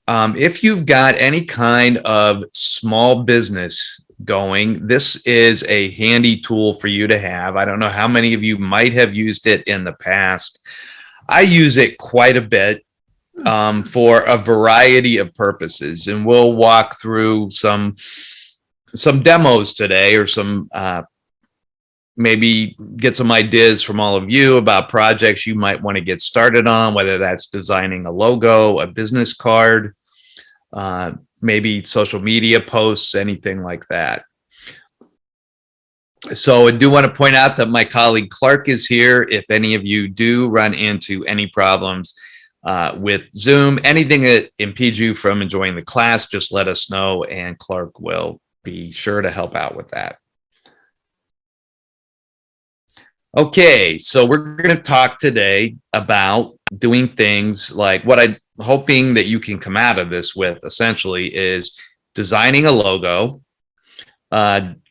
if you've got any kind of small business going, this is a handy tool for you to have. I don't know how many of you might have used it in the past. I use it quite a bit for a variety of purposes, and we'll walk through some demos today, or some maybe get some ideas from all of you about projects you might want to get started on, whether that's designing a logo, a business card, maybe social media posts, anything like that. So I do want to point out that my colleague Clark is here. If any of you do run into any problems with Zoom, anything that impedes you from enjoying the class, just let us know, and Clark will be sure to help out with that. Okay, so we're going to talk today about doing things like what I'm hoping that you can come out of this with, essentially, is designing a logo,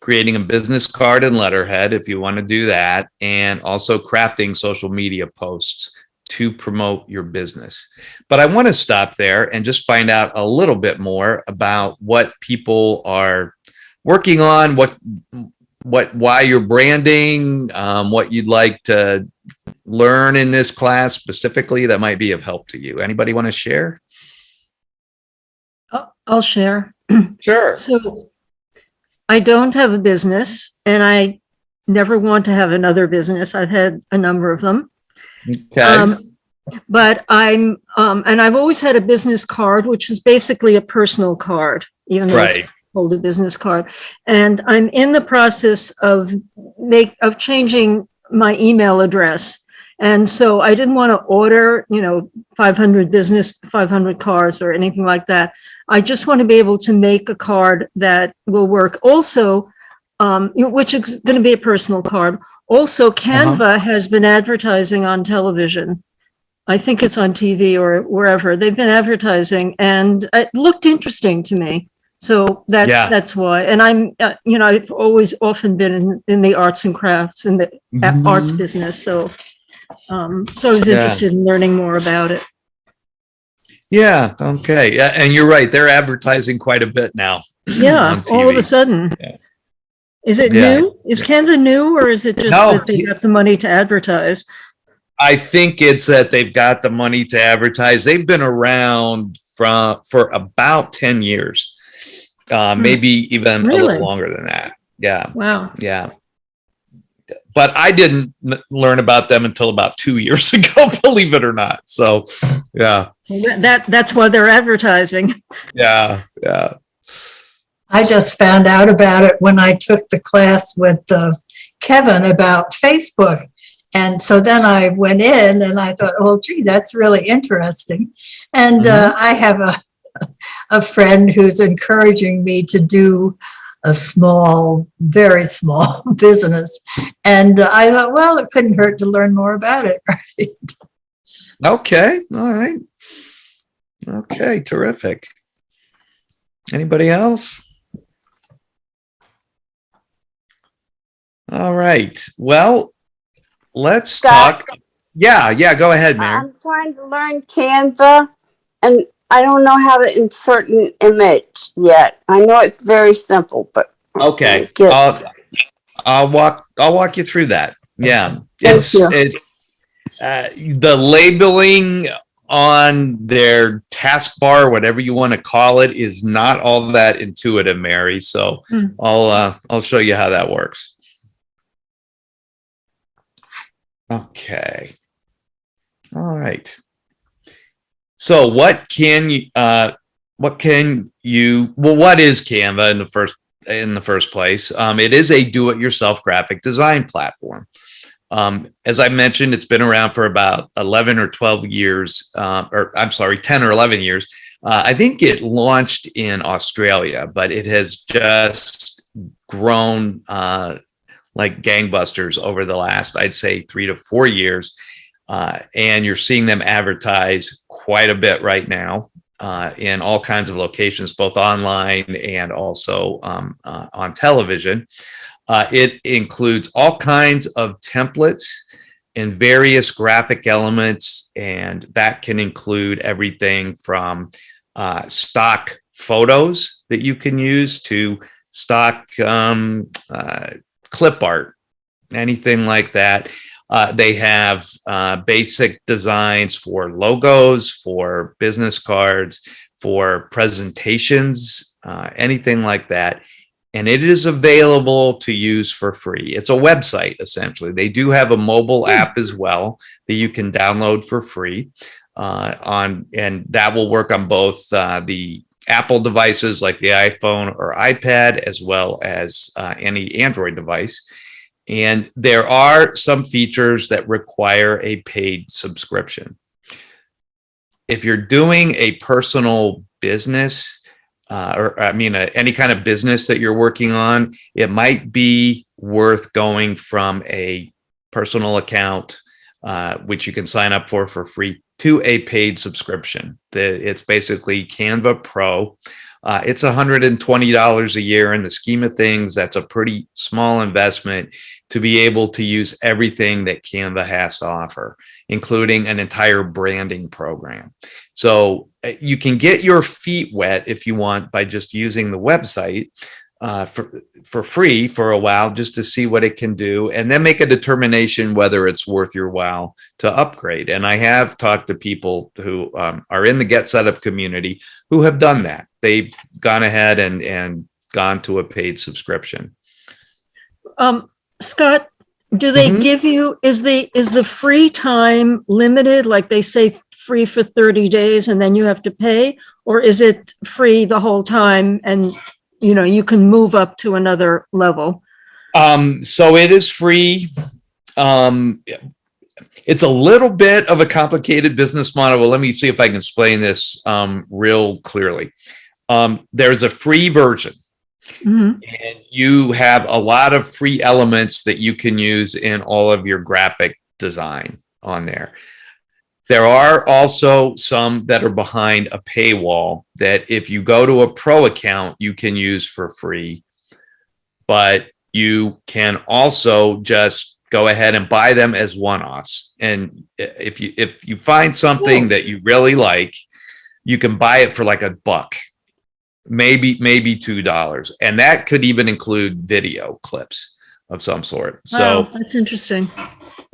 creating a business card and letterhead if you want to do that, and also crafting social media posts to promote your business. But I want to stop there and just find out a little bit more about what people are working on, why you're branding, what you'd like to learn in this class specifically that might be of help to you. Anybody want to share? I'll share. Sure. So I don't have a business, and I never want to have another business. I've had a number of them. Okay. But and I've always had a business card, which is basically a personal card, even though it's called a business card. And I'm in the process of changing my email address. And so I didn't want to order, 500 cards or anything like that. I just want to be able to make a card that will work. Also, which is going to be a personal card. Also, Canva has been advertising on television. I think it's on TV or wherever. They've been advertising, and it looked interesting to me. So that's why. And I'm, I've always often been in the arts and crafts, in the arts business. So I was interested in learning more about it. Yeah. Okay. Yeah, and you're right. They're advertising quite a bit now. Yeah. All of a sudden. Yeah. Is it new? Is Canva new, or is it just that they got the money to advertise? I think it's that they've got the money to advertise. They've been around for about 10 years, maybe even a little longer than that. Yeah. Wow. Yeah. But I didn't learn about them until about 2 years ago, believe it or not. So, yeah. That's why they're advertising. Yeah. Yeah. I just found out about it when I took the class with Kevin about Facebook. And so then I went in and I thought, oh, gee, that's really interesting. And I have a friend who's encouraging me to do a small, very small business. And I thought, well, it couldn't hurt to learn more about it, right? Okay. All right. Okay. Terrific. Anybody else? All right. Well, let's talk. Yeah. Go ahead, Mary. I'm trying to learn Canva, and I don't know how to insert an image yet. I know it's very simple, but okay. I'll walk you through that. Yeah. It's the labeling on their taskbar, whatever you want to call it, is not all that intuitive, Mary. So I'll show you how that works. Okay. All right. So what is Canva in the first place? It is a do-it-yourself graphic design platform. As I mentioned, it's been around for about 11 or 12 years, 10 or 11 years. I think it launched in Australia, but it has just grown like gangbusters over the last, I'd say, 3 to 4 years. And you're seeing them advertise quite a bit right now in all kinds of locations, both online and also on television. It includes all kinds of templates and various graphic elements, and that can include everything from stock photos that you can use to stock clip art, anything like that. They have basic designs for logos, for business cards, for presentations, anything like that. And it is available to use for free. It's a website, essentially. They do have a mobile app as well that you can download for free and that will work on both the Apple devices like the iPhone or iPad, as well as any Android device. And there are some features that require a paid subscription. If you're doing a personal business, any kind of business that you're working on, it might be worth going from a personal account, which you can sign up for free, to a paid subscription. It's basically Canva Pro. It's $120 a year. In the scheme of things, that's a pretty small investment to be able to use everything that Canva has to offer, including an entire branding program. So you can get your feet wet if you want by just using the website for free for a while, just to see what it can do, and then make a determination whether it's worth your while to upgrade. And I have talked to people who are in the GetSetUp community who have done that. They've gone ahead and gone to a paid subscription. Scott, do they give you, is the free time limited? Like they say free for 30 days and then you have to pay, or is it free the whole time and you can move up to another level? So it is free. It's a little bit of a complicated business model. Well, let me see if I can explain this real clearly. There's a free version, and you have a lot of free elements that you can use in all of your graphic design on there. There are also some that are behind a paywall that if you go to a pro account, you can use for free, but you can also just go ahead and buy them as one-offs. And if you find something that you really like, you can buy it for like $1, maybe $2. And that could even include video clips of some sort. Wow, so that's interesting.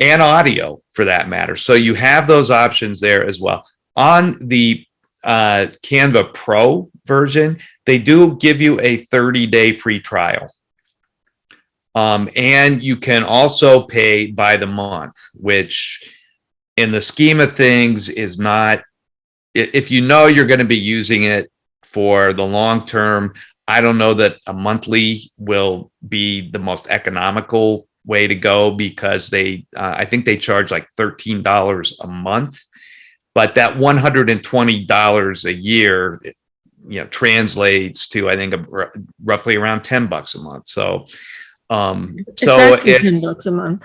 And audio for that matter. So you have those options there as well. On the Canva Pro version, they do give you a 30-day free trial. And you can also pay by the month, which in the scheme of things is not, if you know you're going to be using it for the long term, I don't know that a monthly will be the most economical way to go, because I think they charge like $13 a month, but that $120 a year, translates to, I think, roughly around $10 a month. So, exactly $10 a month.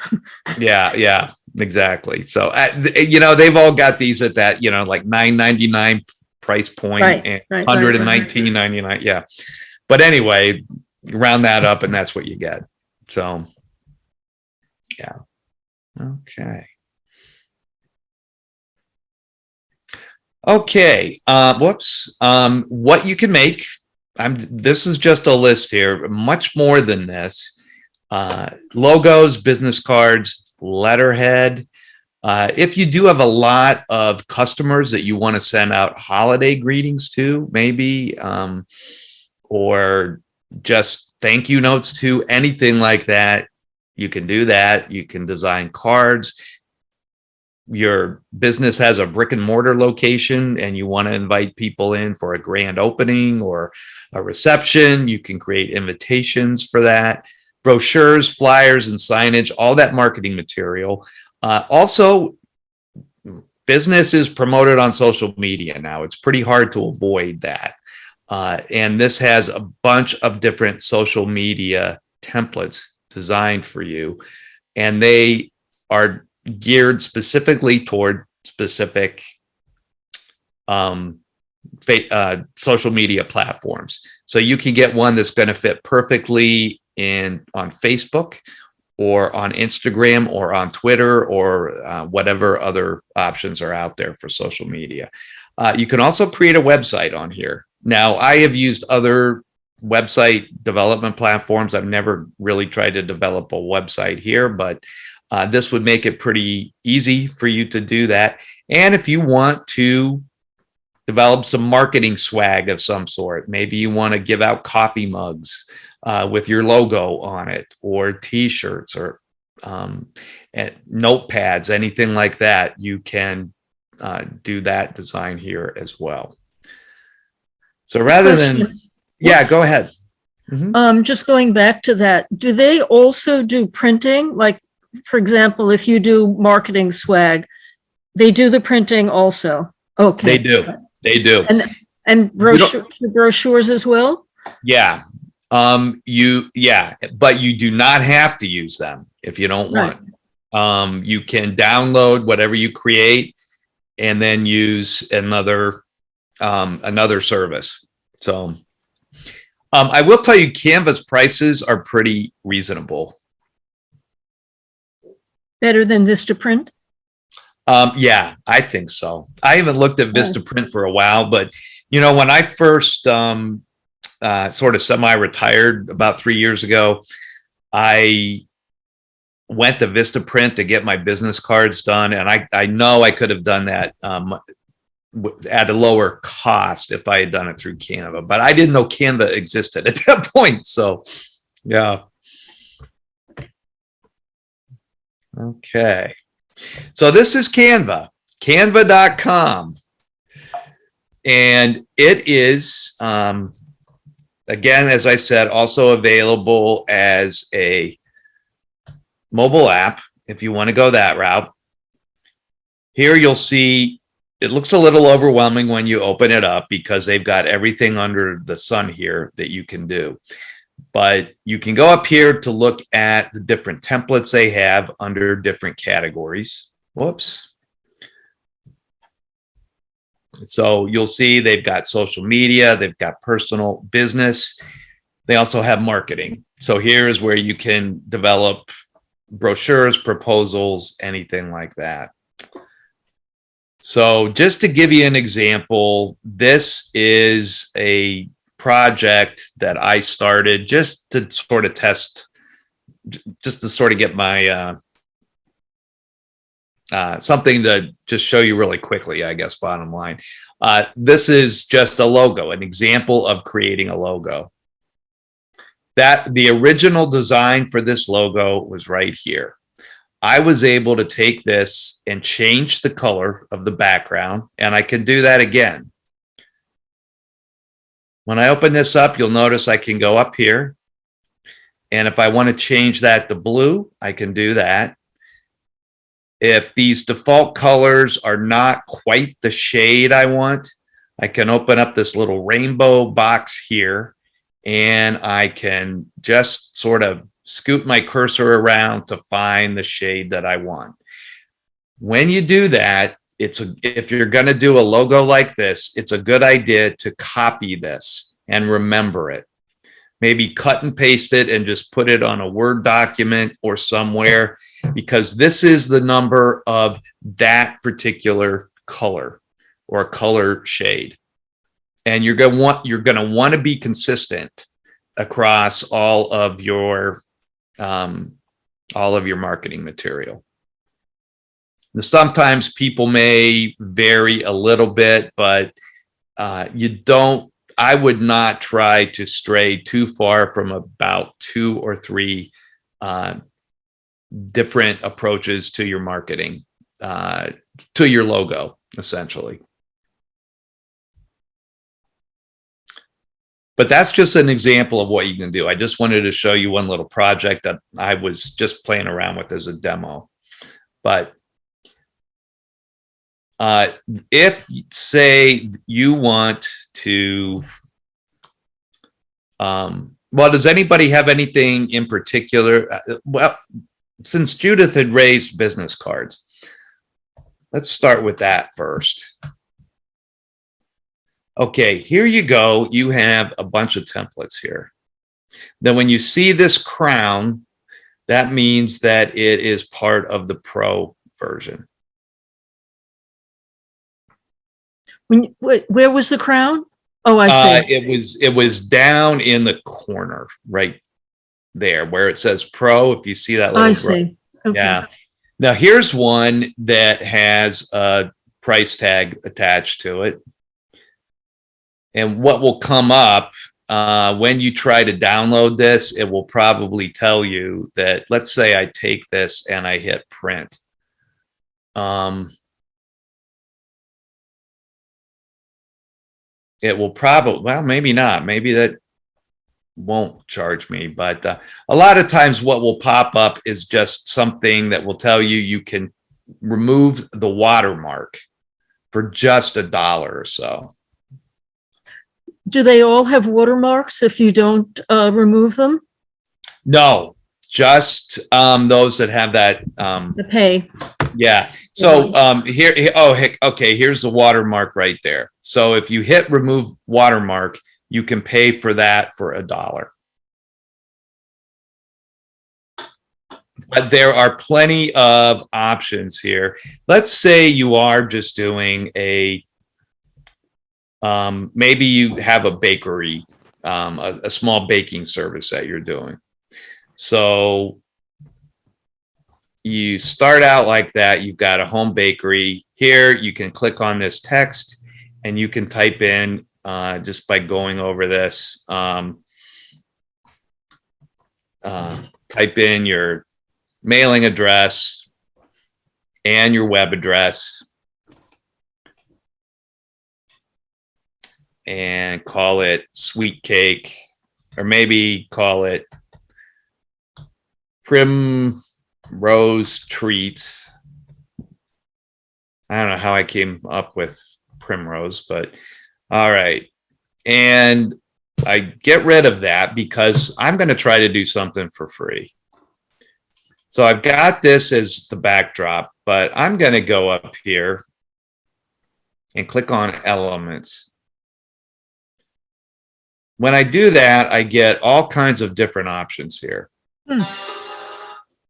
yeah, exactly. So, they've all got these at that, like $9.99 price point, and $119.99. Yeah. But anyway, round that up and that's what you get. So, yeah. Okay. What you can make. This is just a list here. Much more than this. Logos, business cards, letterhead. If you do have a lot of customers that you want to send out holiday greetings to, maybe, or just thank you notes to, anything like that, you can do that. You can design cards. Your business has a brick and mortar location and you want to invite people in for a grand opening or a reception, you can create invitations for that. Brochures, flyers, and signage, all that marketing material. Also, business is promoted on social media now. It's pretty hard to avoid that. And this has a bunch of different social media templates designed for you, and they are geared specifically toward specific social media platforms. So you can get one that's going to fit perfectly on Facebook or on Instagram or on Twitter or whatever other options are out there for social media. You can also create a website on here. Now, I have used other website development platforms. I've never really tried to develop a website here, but this would make it pretty easy for you to do that. And if you want to develop some marketing swag of some sort, maybe you want to give out coffee mugs with your logo on it, or t-shirts, or notepads, anything like that, you can do that design here as well. So rather than, yeah, go ahead. Just going back to that, do they also do printing? Like, for example, if you do marketing swag, they do the printing also? Okay. They do. They do. And brochures as well? Yeah. But you do not have to use them if you don't want. You can download whatever you create and then use another service. So I will tell you, Canva's prices are pretty reasonable. Better than Vistaprint? Yeah, I think so. I haven't looked at Vistaprint for a while, but you know, when I first sort of semi-retired about 3 years ago, I went to Vistaprint to get my business cards done, and I know I could have done that at a lower cost if I had done it through Canva, but I didn't know Canva existed at that point. So, yeah. Okay. So this is Canva, canva.com. And it is, again, as I said, also available as a mobile app if you want to go that route. Here you'll see it looks a little overwhelming when you open it up because they've got everything under the sun here that you can do. But you can go up here to look at the different templates they have under different categories. Whoops. So you'll see they've got social media, they've got personal business. They also have marketing. So here is where you can develop brochures, proposals, anything like that. So just to give you an example, this is a project that I started just to sort of test, just to sort of get my something to just show you really quickly, I guess, bottom line. This is just a logo, an example of creating a logo. That the original design for this logo was right here. I was able to take this and change the color of the background, and I can do that again. When I open this up, you'll notice I can go up here. And if I want to change that to blue, I can do that. If these default colors are not quite the shade I want, I can open up this little rainbow box here, and I can just sort of scoot my cursor around to find the shade that I want. When you do that, if you're going to do a logo like this, it's a good idea to copy this and remember it. Maybe cut and paste it and just put it on a Word document or somewhere, because this is the number of that particular color or color shade. And you're going to want to be consistent across all of your marketing material. Now, sometimes people may vary a little bit, but I would not try to stray too far from about 2 or 3 different approaches to your marketing, to your logo, essentially. But that's just an example of what you can do. I just wanted to show you one little project that I was just playing around with as a demo. But if, say, you want to, well, does anybody have anything in particular? Well, since Judith had raised business cards, let's start with that first. Okay, here you go. You have a bunch of templates here. Then when you see this crown, that means that it is part of the Pro version. Where was the crown? Oh, I see. It was down in the corner right there where it says Pro. If you see that I little see. Okay. yeah. Now here's one that has a price tag attached to it. And what will come up when you try to download this, it will probably tell you that, let's say I take this and I hit print. It will probably, well, maybe not. Maybe that won't charge me. But a lot of times what will pop up is just something that will tell you you can remove the watermark for just $1 or so. Do they all have watermarks if you don't remove them? No, just those that have that. The pay. Yeah. So here, oh, heck, okay, here's the watermark right there. So if you hit remove watermark, you can pay for that for $1. But there are plenty of options here. Let's say you are just doing a, maybe you have a bakery, a small baking service that you're doing. So you start out like that. You've got a home bakery. Here you can click on this text and you can type in just by going over this, type in your mailing address and your web address and call it sweet cake, or maybe call it Primrose Treats. I don't know how I came up with Primrose, but all right. And I get rid of that because I'm going to try to do something for free. So I've got this as the backdrop, but I'm going to go up here and click on Elements. When I do that, I get all kinds of different options here.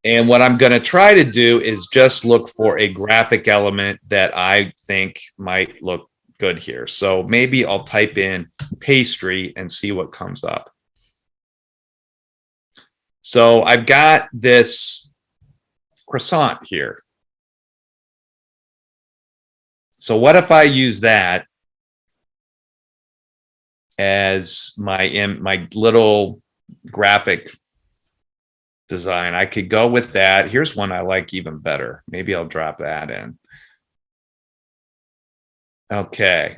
And what I'm going to try to do is just look for a graphic element that I think might look good here. So maybe I'll type in pastry and see what comes up. So I've got this croissant here. So what if I use that as my little graphic design? I could go with that. Here's one I like even better. Maybe I'll drop that in. Okay.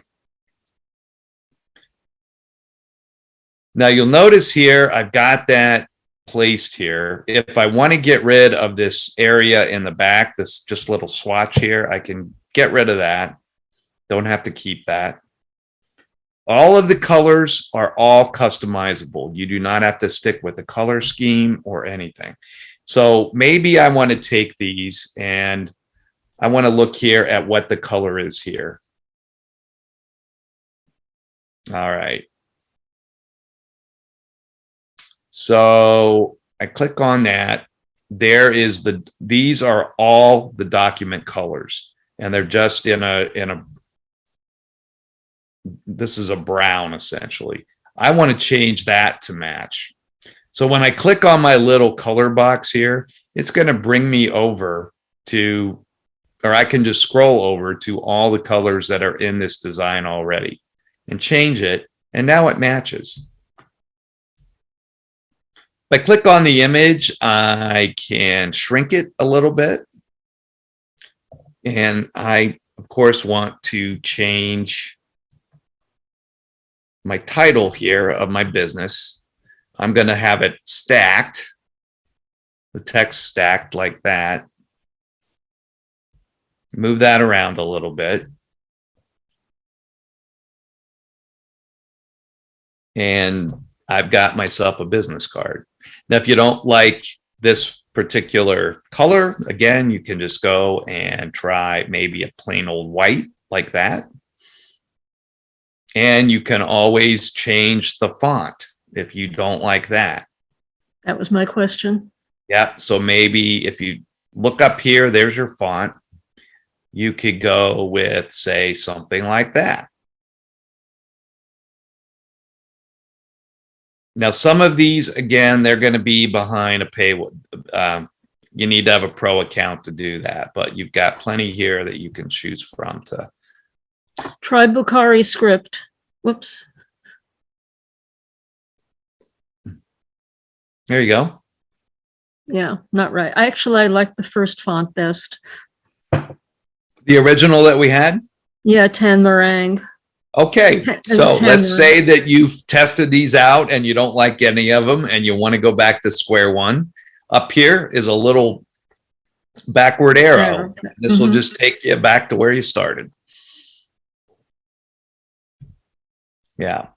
Now you'll notice here, I've got that placed here. If I want to get rid of this area in the back, this just little swatch here, I can get rid of that. Don't have to keep that. All of the colors are all customizable. You do not have to stick with the color scheme or anything. So maybe I want to take these and I want to look here at what the color is here. All right. So I click on that. There is these are all the document colors, and they're just in a this is a brown essentially. I want to change that to match. So when I click on my little color box here, it's going to bring me over to, or I can just scroll over to all the colors that are in this design already and change it. And now it matches. If I click on the image, I can shrink it a little bit. And I, of course, want to change my title here of my business. I'm going to have it stacked, the text stacked like that. Move that around a little bit. And I've got myself a business card. Now, if you don't like this particular color, again, you can just go and try maybe a plain old white like that. And you can always change the font if you don't like that. That was my question. Yep. So maybe if you look up here, there's your font. You could go with, say, something like that. Now, some of these, again, they're going to be behind a paywall. You need to have a pro account to do that, but you've got plenty here that you can choose from to. Try Bukhari script. Whoops. There you go. Yeah, not right. I like the first font best. The original that we had. Yeah, Tan Meringue. Okay, so Tan let's Meringue. say that you've tested these out and you don't like any of them and you want to go back to square one. Up here is a little backward arrow. This will just take you back to where you started. Yeah.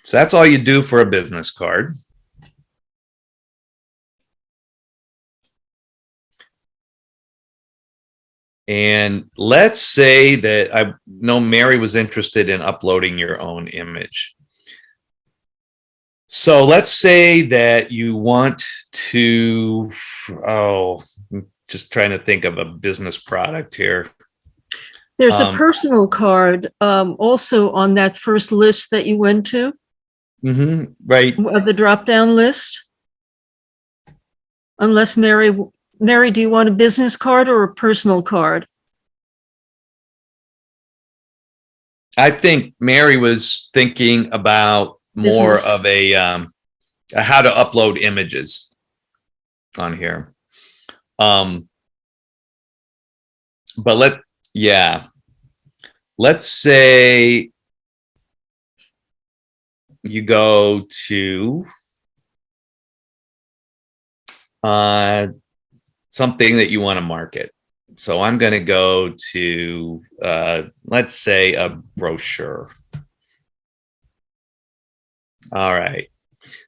So that's all you do for a business card. And let's say that I know Mary was interested in uploading your own image. So let's say that you want to, I'm just trying to think of a business product here. There's a personal card also on that first list that you went to. Right. Of the drop-down list. Unless Mary, do you want a business card or a personal card? I think Mary was thinking about more Business. of a how to upload images on here. But let's say you go to something that you want to market. So I'm going to go to, let's say, a brochure. All right.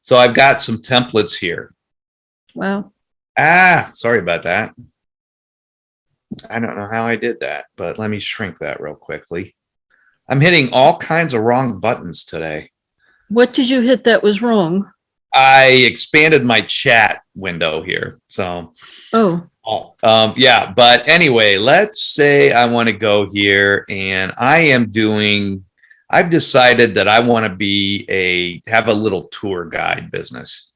So I've got some templates here. Wow. Sorry about that. I don't know how I did that, but let me shrink that real quickly. I'm hitting all kinds of wrong buttons today. What did you hit that was wrong? I expanded my chat window here. So, yeah. But anyway, let's say I want to go here and I've decided that I want to have a little tour guide business.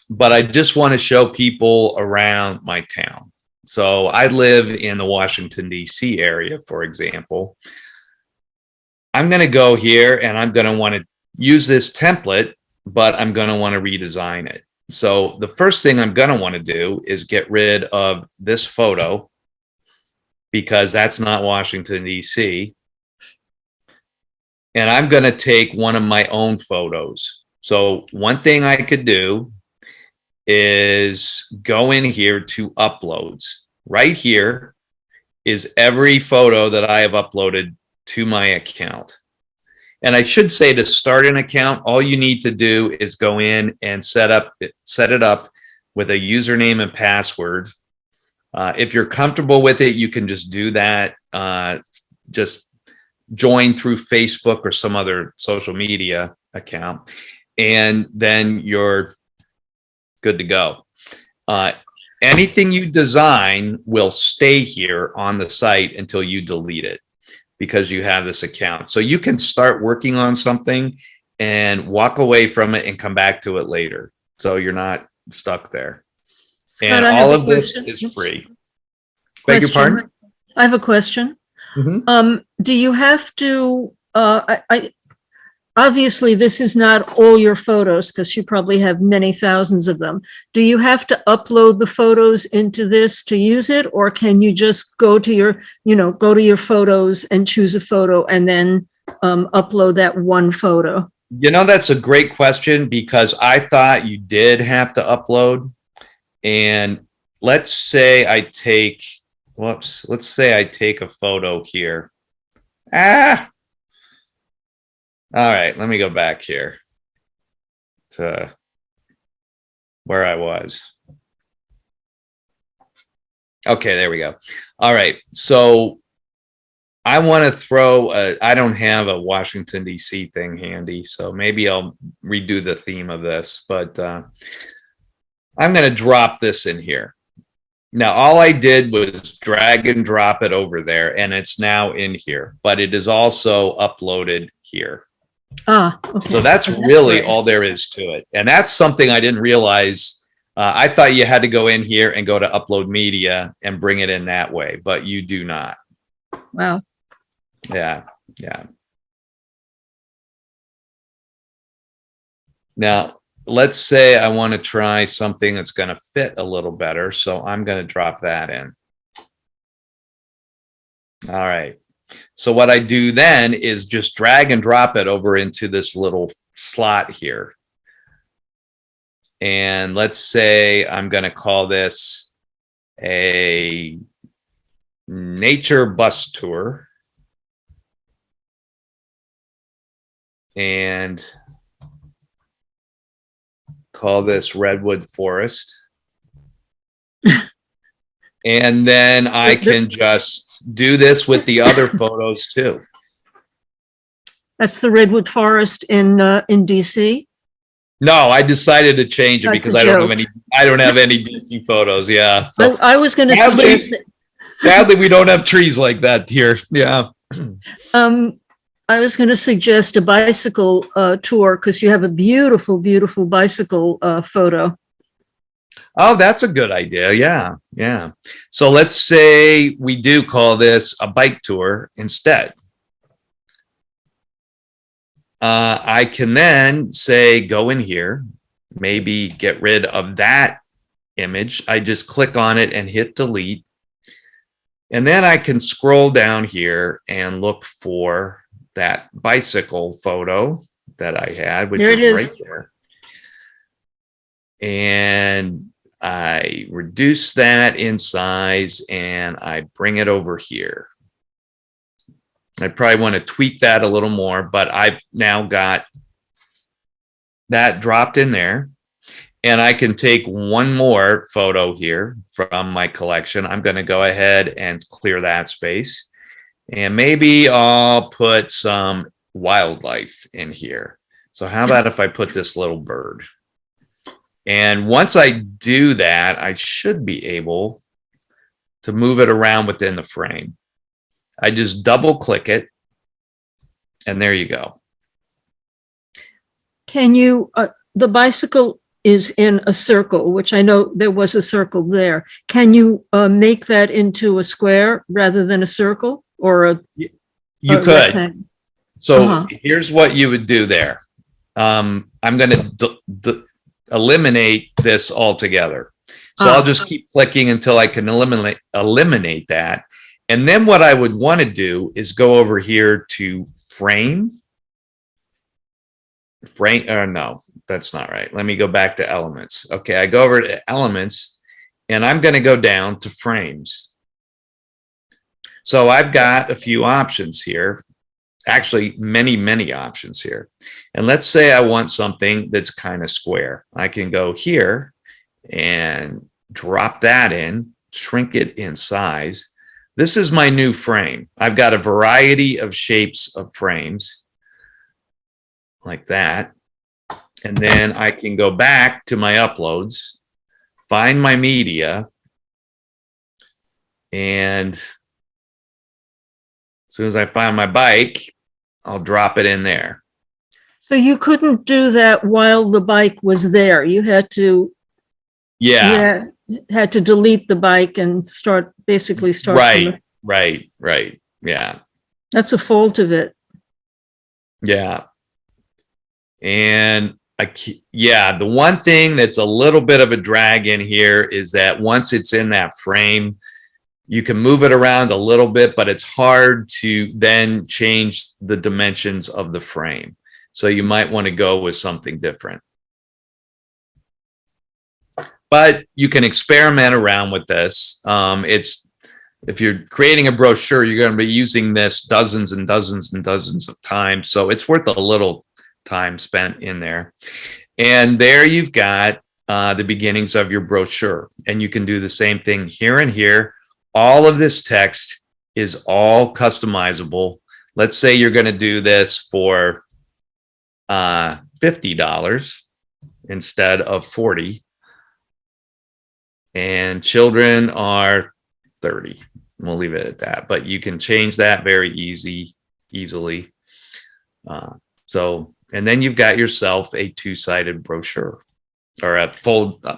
But I just want to show people around my town. So I live in the Washington, D.C. area, for example. I'm going to go here and I'm going to want to use this template, but I'm going to want to redesign it. So the first thing I'm going to want to do is get rid of this photo because that's not Washington, D.C. And I'm going to take one of my own photos. So one thing I could do is go in here to uploads. Right here is every photo that I have uploaded to my account. And I should say, to start an account, all you need to do is go in and set it up with a username and password. If you're comfortable with it, you can just do that. Just join through Facebook or some other social media account, and then you're good to go. Anything you design will stay here on the site until you delete it, because you have this account. So you can start working on something and walk away from it and come back to it later. So you're not stuck there. And all of this is free. Beg your pardon? I have a question. Do you have to, obviously this is not all your photos because you probably have many thousands of them. Do you have to upload the photos into this to use it? Or can you just go to your photos and choose a photo and then upload that one photo? That's a great question, because I thought you did have to upload. And let's say I take a photo here. All right, let me go back here to where I was. Okay, there we go. All right, so I want to throw I don't have a Washington, D.C. thing handy, so maybe I'll redo the theme of this, but I'm going to drop this in here. Now, all I did was drag and drop it over there, and it's now in here, but it is also uploaded here. Ah, okay. So that's That's really great. all there is to it. And that's something I didn't realize. I thought you had to go in here and go to upload media and bring it in that way, but you do not. Wow. Yeah, yeah. Now, let's say I want to try something that's going to fit a little better. So I'm going to drop that in. All right. So what I do then is just drag and drop it over into this little slot here. And let's say I'm going to call this a nature bus tour. And call this Redwood Forest. And then I can just do this with the other photos too. That's the Redwood Forest in DC. No, I decided to change it That's because a I don't have joke. any DC photos. Yeah. So I was going to Sadly- suggest that, sadly, we don't have trees like that here. Yeah. I was going to suggest a bicycle tour because you have a beautiful, beautiful bicycle photo. Oh, that's a good idea. Yeah. Yeah. So let's say we do call this a bike tour instead. I can then say, go in here, maybe get rid of that image. I just click on it and hit delete. And then I can scroll down here and look for that bicycle photo that I had, which There it is is. right there. And I reduce that in size and I bring it over here. I probably want to tweak that a little more, but I've now got that dropped in there. And I can take one more photo here from my collection. I'm going to go ahead and clear that space. And maybe I'll put some wildlife in here. So how about if I put this little bird? And once I do that, I should be able to move it around within the frame. I just double click it and there you go. Can you, the bicycle is in a circle, which I know there was a circle there. Can you make that into a square rather than a circle or a You a could. rectangle? So here's what you would do there. I'm going to eliminate this altogether. So I'll just keep clicking until I can eliminate that. And then what I would want to do is go over here to frame. No, that's not right. Let me go back to elements. Okay, I go over to elements and I'm going to go down to frames. So I've got a few options here. Actually, many options here. And let's say I want something that's kind of square. I can go here and drop that in, shrink it in size. This is my new frame. I've got a variety of shapes of frames like that. And then I can go back to my uploads, find my media, and as soon as I find my bike, I'll drop it in there. So you couldn't do that while the bike was there. You had to, Yeah. had to delete the bike and basically start. Right. Yeah. That's a fault of it. Yeah. And the one thing that's a little bit of a drag in here is that once it's in that frame, you can move it around a little bit, but it's hard to then change the dimensions of the frame. So you might want to go with something different. But you can experiment around with this. If you're creating a brochure, you're going to be using this dozens and dozens and dozens of times. So it's worth a little time spent in there. And there you've got the beginnings of your brochure. And you can do the same thing here and here. All of this text is all customizable. Let's say you're going to do this for $50 instead of $40. and children are 30. We'll leave it at that, but you can change that very easily. And then you've got yourself a two-sided brochure or a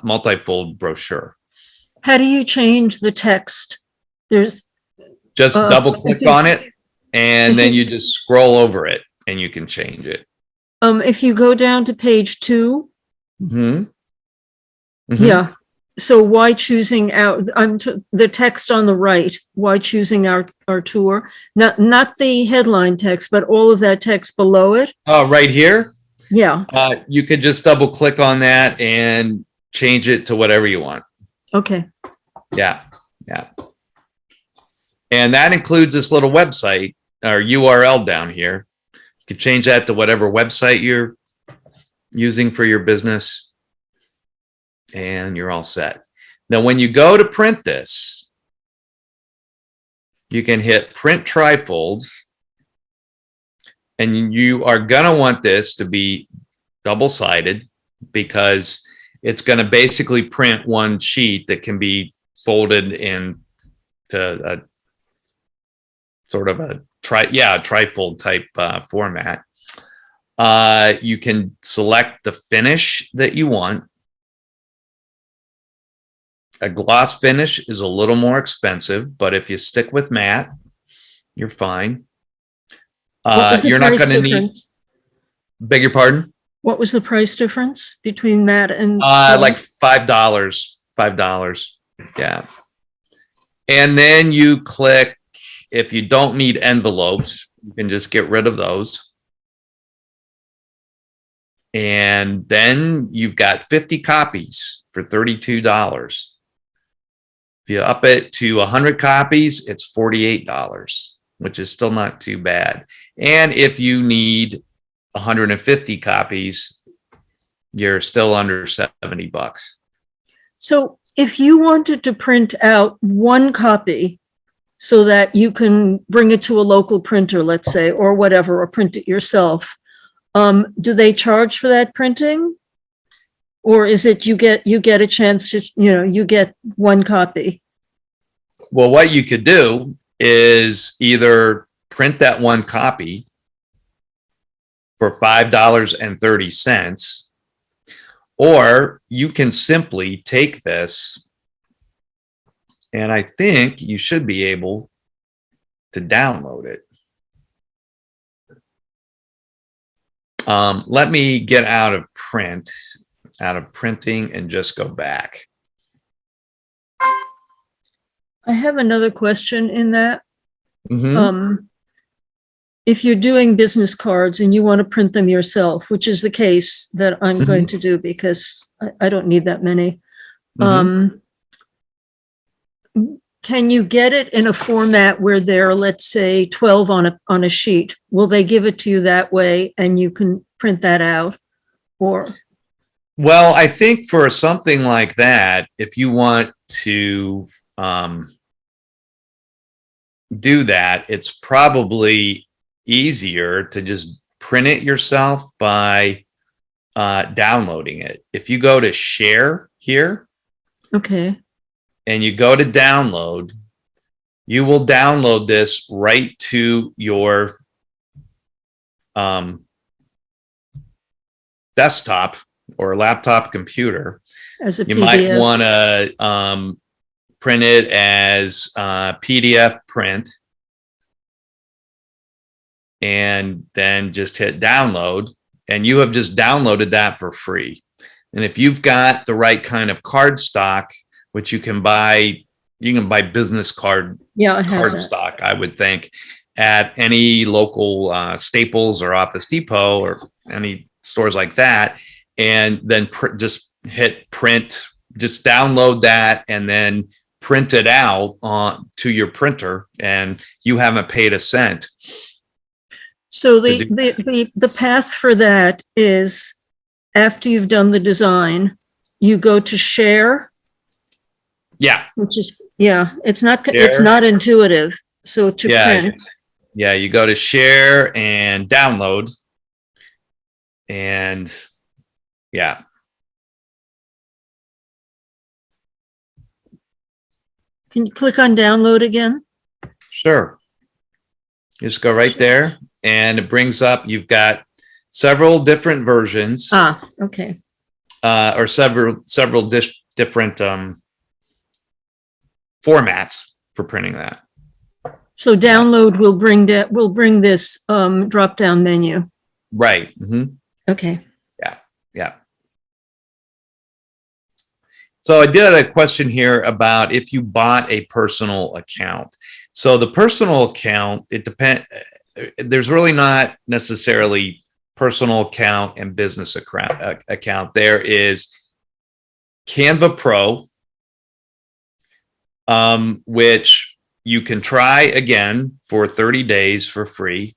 multi-fold brochure. How do you change the text? There's Just double click on it, and then you just scroll over it and you can change it. if you go down to page 2, yeah. So why choosing out the text on the right? Why choosing our tour? Not the headline text, but all of that text below it. Oh, right here. Yeah. You could just double click on that and change it to whatever you want. Okay. Yeah. And that includes this little website or URL down here. You could change that to whatever website you're using for your business, and you're all set. Now, when you go to print this, you can hit print trifolds, and you are going to want this to be double-sided because it's going to basically print one sheet that can be folded into a sort of a trifold type format. You can select the finish that you want. A gloss finish is a little more expensive, but if you stick with matte, you're fine. You're not going to need. Beg your pardon? What was the price difference between matte and? Like $5. Yeah. And then you click, if you don't need envelopes, you can just get rid of those. And then you've got 50 copies for $32. If you up it to 100 copies, it's $48, which is still not too bad. And if you need 150 copies, you're still under $70. So if you wanted to print out one copy so that you can bring it to a local printer, let's say, or whatever, or print it yourself, do they charge for that printing? Or is it you get a chance to, you get one copy? Well, what you could do is either print that one copy for $5.30, or you can simply take this, and I think you should be able to download it. Let me get out of printing and just go back. I have another question in that. Mm-hmm. If you're doing business cards and you want to print them yourself, which is the case that I'm going to do because I don't need that many, can you get it in a format where there are, let's say, 12 on a sheet? Will they give it to you that way and you can print that out? Or? Well, I think for something like that, if you want to do that, it's probably easier to just print it yourself by downloading it. If you go to share here, okay, and you go to download, you will download this right to your desktop or laptop computer. As a you PDF. might want to print it as PDF print, and then just hit download, and you have just downloaded that for free. And if you've got the right kind of card stock, which you can buy business card stock, I would think, at any local Staples or Office Depot or any stores like that, and then just hit print, just download that and then print it out to your printer, and you haven't paid a cent. So the path for that is, after you've done the design, you go to share. Yeah. Which is, it's not intuitive. So to print. Yeah, you go to share and download, and Can you click on download again? Sure. Just go right there and it brings up, you've got several different versions, Ah, okay. or several different formats for printing that. So download will bring this drop down menu. Right. Hmm. Okay. Yeah. So I did a question here about if you bought a personal account. So the personal account, it depends. There's really not necessarily personal account and business account. There is Canva Pro, which you can try again for 30 days for free.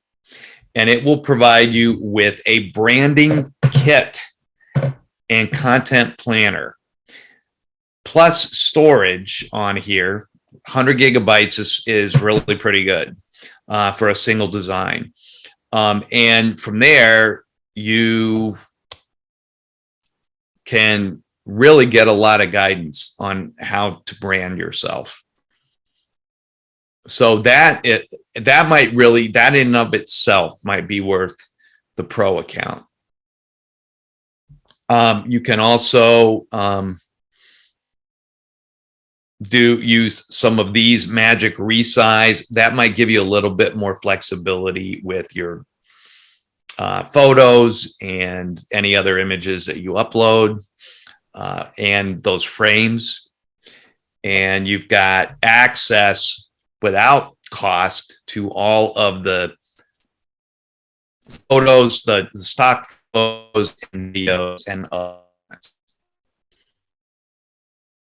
And it will provide you with a branding kit and content planner, plus storage on here. 100 gigabytes is really pretty good for a single design. And from there, you can really get a lot of guidance on how to brand yourself. So that might really, that in and of itself might be worth the pro account. You can also use some of these magic resize. That might give you a little bit more flexibility with your photos and any other images that you upload, and those frames. And you've got access without cost to all of the photos, the stock photos and videos, and you'll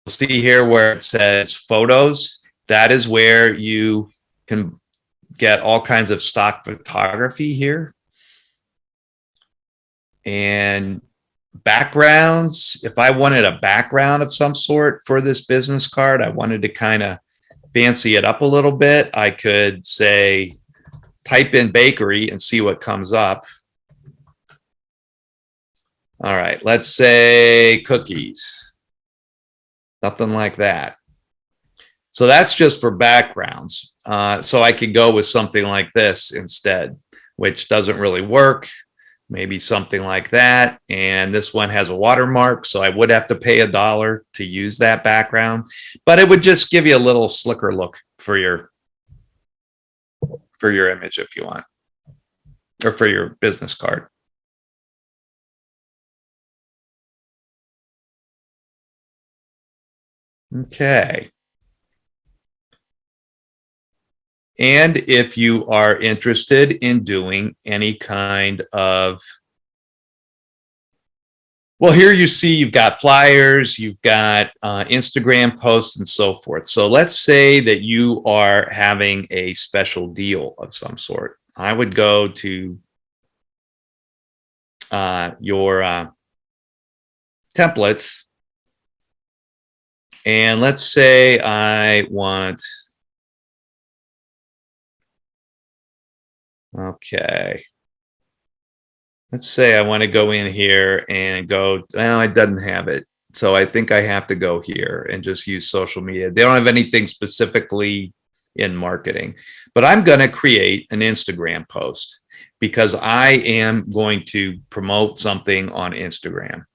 see here where it says photos. That is where you can get all kinds of stock photography here. And backgrounds, if I wanted a background of some sort for this business card, I wanted to kind of fancy it up a little bit, I could say, type in bakery and see what comes up. All right, let's say cookies. Nothing like that. So that's just for backgrounds. So I could go with something like this instead, which doesn't really work. Maybe something like that. And this one has a watermark, so I would have to pay $1 to use that background, but it would just give you a little slicker look for your image if you want, or for your business card. Okay. And if you are interested in doing any kind of, well, here you see you've got flyers, you've got Instagram posts and so forth. So let's say that you are having a special deal of some sort. I would go to your templates, and let's say I want, okay, let's say I want to go in here and go, well, it doesn't have it. So I think I have to go here and just use social media. They don't have anything specifically in marketing, but I'm going to create an Instagram post because I am going to promote something on Instagram.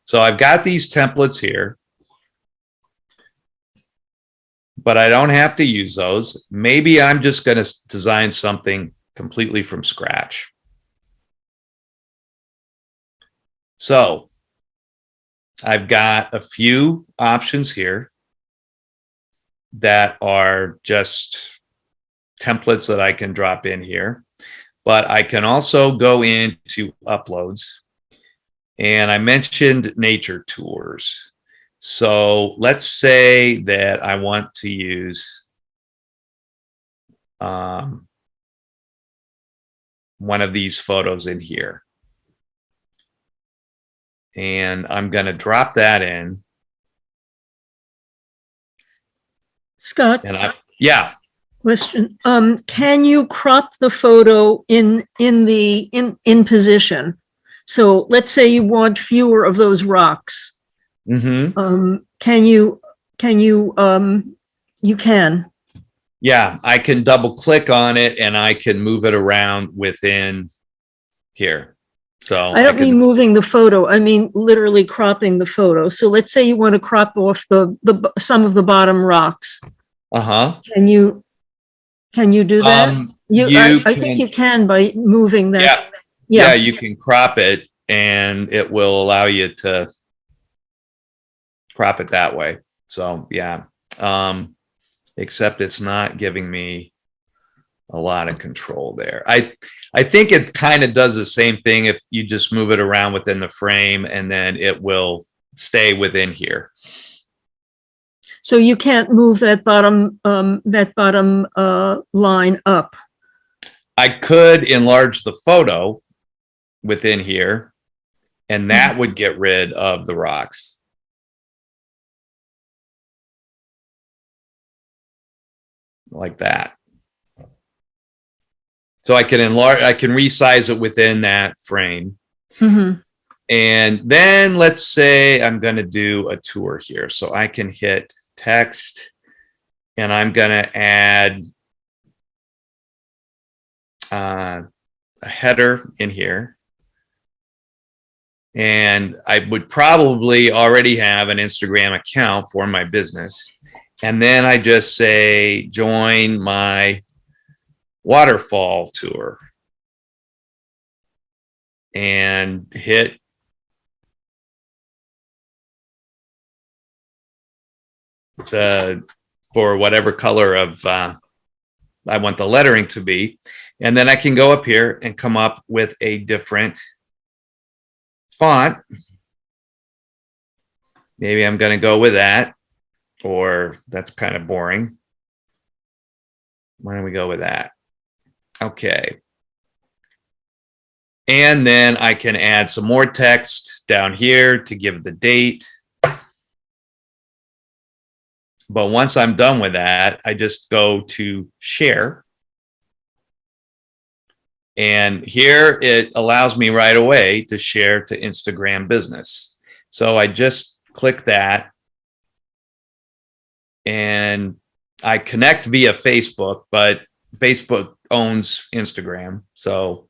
So I've got these templates here, but I don't have to use those. Maybe I'm just going to design something completely from scratch. So I've got a few options here that are just templates that I can drop in here, but I can also go into uploads, and I mentioned nature tours. So let's say that I want to use one of these photos in here. And I'm going to drop that in. Scott, And yeah. question. Can you crop the photo in position? So let's say you want fewer of those rocks. Mm-hmm. Can you You can. Yeah, I can double click on it and I can move it around within here. So I don't mean moving the photo. I mean literally cropping the photo. So let's say you want to crop off some of the bottom rocks. uh-huh. Can you do that? I think you can by moving that. Yeah, you can crop it and it will allow you to crop it that way. So yeah. Except it's not giving me a lot of control there. I think it kind of does the same thing if you just move it around within the frame, and then it will stay within here. So you can't move that bottom line up. I could enlarge the photo within here, and that would get rid of the rocks. Like that. So I can enlarge, I can resize it within that frame. Mm-hmm. And then let's say I'm going to do a tour here. So I can hit text and I'm going to add a header in here. And I would probably already have an Instagram account for my business. And then I just say, join my waterfall tour. And hit for whatever color of I want the lettering to be. And then I can go up here and come up with a different font. Maybe I'm going to go with that. Or that's kind of boring. Why don't we go with that? Okay. And then I can add some more text down here to give the date. But once I'm done with that, I just go to share. And here it allows me right away to share to Instagram business. So I just click that. And I connect via Facebook, but Facebook owns Instagram. So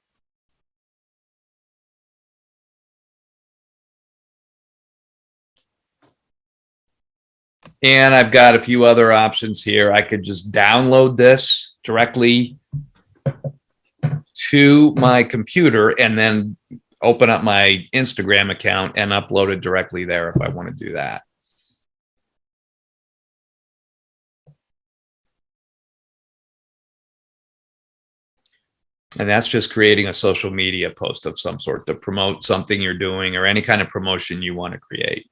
and I've got a few other options here. I could just download this directly to my computer and then open up my Instagram account and upload it directly there if I want to do that. And that's just creating a social media post of some sort to promote something you're doing or any kind of promotion you want to create.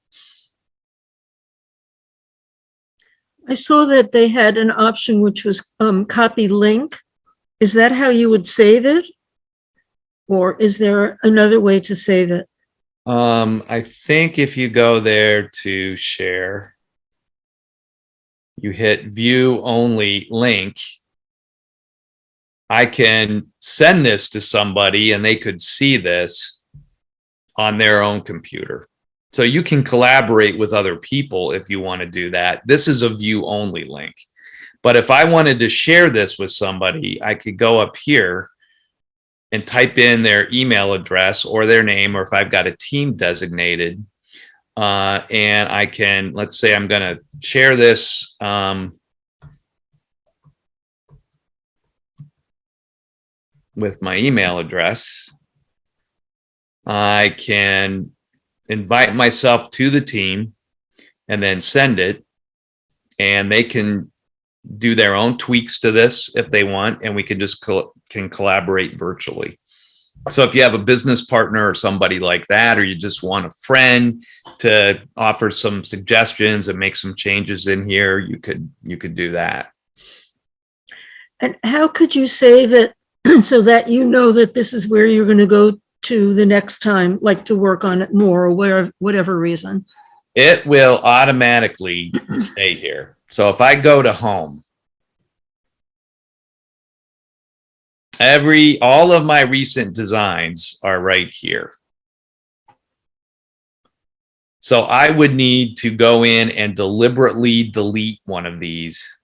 I saw that they had an option which was copy link. Is that how you would save it? Or is there another way to save it? I think if you go there to share, you hit view only link. I can send this to somebody and they could see this on their own computer. So you can collaborate with other people if you want to do that. This is a view only link. But if I wanted to share this with somebody, I could go up here and type in their email address or their name, or if I've got a team designated, and I can, let's say I'm going to share this with my email address. I can invite myself to the team and then send it, and they can do their own tweaks to this if they want, and we can just can collaborate virtually. So if you have a business partner or somebody like that, or you just want a friend to offer some suggestions and make some changes in here, you could do that. And how could you save it so that you know that this is where you're going to go to the next time, like to work on it more or whatever reason? It will automatically stay here. So if I go to home, all of my recent designs are right here. So I would need to go in and deliberately delete one of these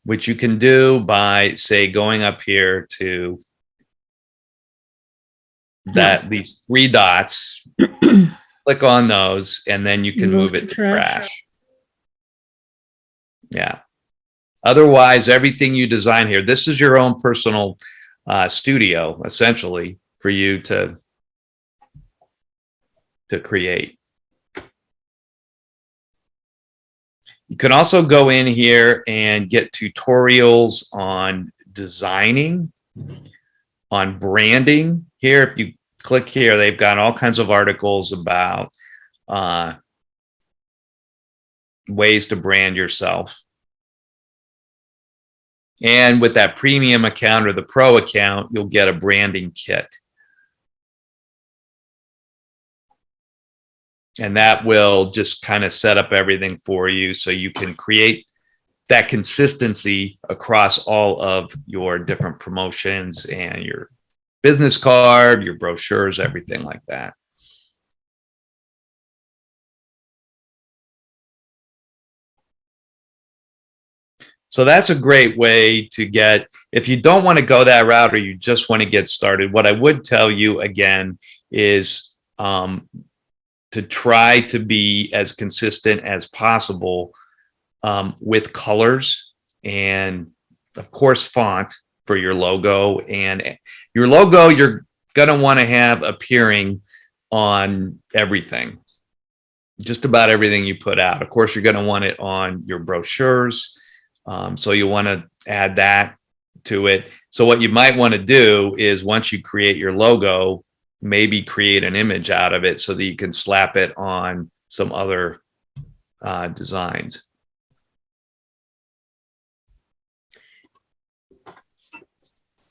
which you can do by, say, going up here to these three dots, click on those, and then you can move it to trash. Yeah. Otherwise, everything you design here, this is your own personal studio, essentially, for you to create. You can also go in here and get tutorials on designing, on branding. Here, if you click here, they've got all kinds of articles about ways to brand yourself. And with that premium account or the pro account, you'll get a branding kit. And that will just kind of set up everything for you so you can create that consistency across all of your different promotions and your business card, your brochures, everything like that. So that's a great way to get, if you don't want to go that route or you just want to get started, what I would tell you again is to try to be as consistent as possible with colors and, of course, font for your logo. And your logo, you're going to want to have appearing on everything, just about everything you put out. Of course, you're going to want it on your brochures. So you want to add that to it. So what you might want to do is once you create your logo, maybe create an image out of it so that you can slap it on some other designs.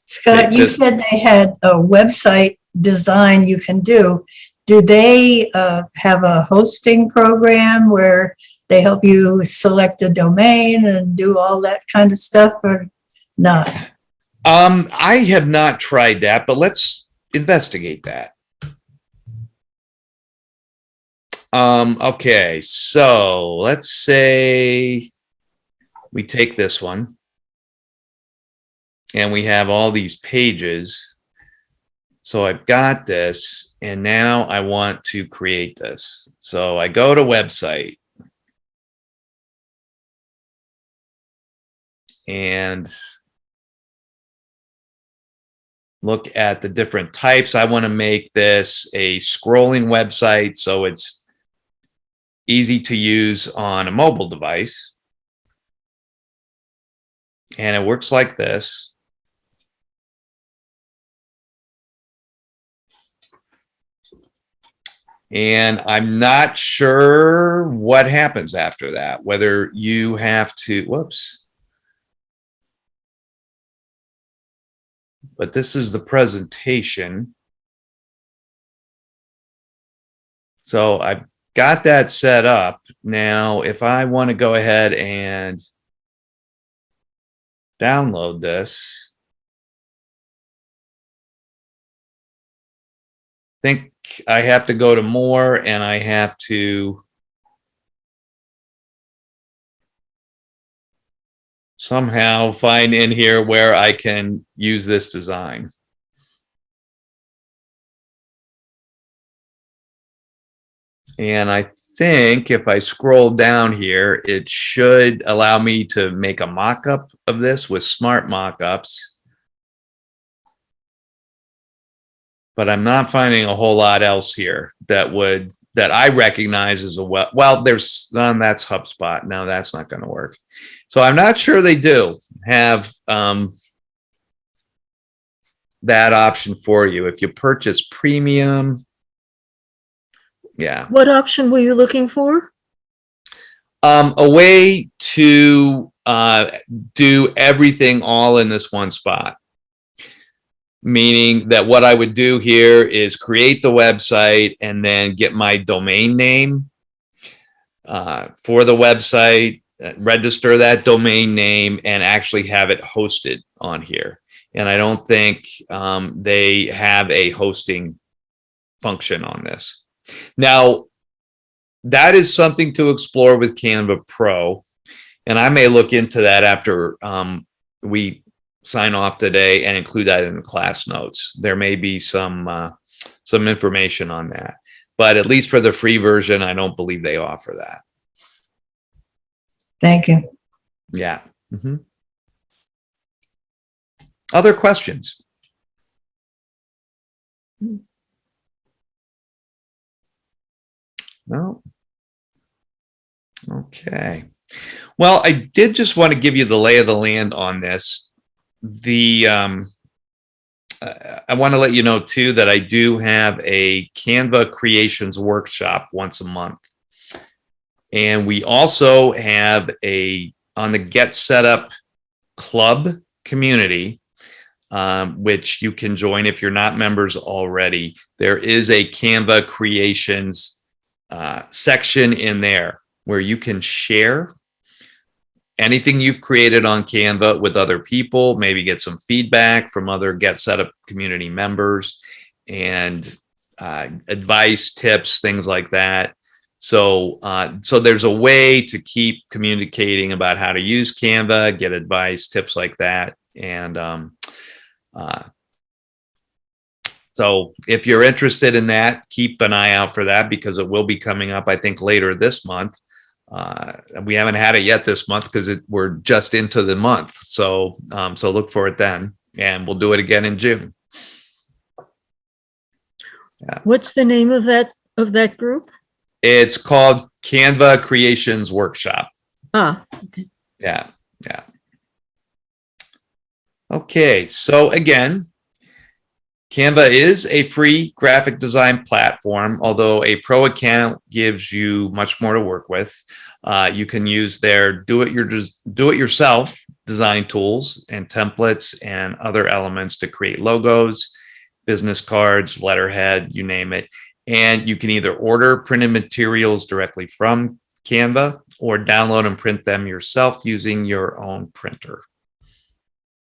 Scott, you said they had a website design you can do. Do they have a hosting program where they help you select a domain and do all that kind of stuff, or not? I have not tried that, but let's investigate that. Okay, so let's say we take this one and we have all these pages. So I've got this, and now I want to create this. So I go to website and look at the different types. I want to make this a scrolling website so it's easy to use on a mobile device. And it works like this. And I'm not sure what happens after that, whether you have to, whoops. But this is the presentation. So I've got that set up. Now, if I want to go ahead and download this, I think I have to go to more, and I have to somehow find in here where I can use this design. And I think if I scroll down here, it should allow me to make a mock-up of this with smart mock-ups. But I'm not finding a whole lot else here that I recognize as a well, there's that's HubSpot. No, that's not going to work. So I'm not sure they do have that option for you. If you purchase premium, yeah. What option were you looking for? A way to do everything all in this one spot. Meaning that what I would do here is create the website and then get my domain name for the website, register that domain name, and actually have it hosted on here. And I don't think they have a hosting function on this. Now, that is something to explore with Canva Pro. And I may look into that after we sign off today and include that in the class notes. There may be some information on that, but at least for the free version, I don't believe they offer that. Thank you. Yeah. Mhm. Other questions? No. Okay. Well, I did just want to give you the lay of the land on this. I want to let you know too that I do have a Canva creations workshop once a month. And we also have on the GetSetUp Club community, which you can join if you're not members already. There is a Canva creations section in there where you can share anything you've created on Canva with other people, maybe get some feedback from other GetSetUp community members, and advice, tips, things like that. So there's a way to keep communicating about how to use Canva, get advice, tips like that. And so if you're interested in that, keep an eye out for that, because it will be coming up, I think, later this month. We haven't had it yet this month because we're just into the month. So look for it then, and we'll do it again in June. Yeah. What's the name of that group? It's called Canva Creations Workshop. Okay. Yeah. Okay, so again, Canva is a free graphic design platform, although a pro account gives you much more to work with. You can use their do-it-yourself design tools and templates and other elements to create logos, business cards, letterhead, you name it. And you can either order printed materials directly from Canva or download and print them yourself using your own printer.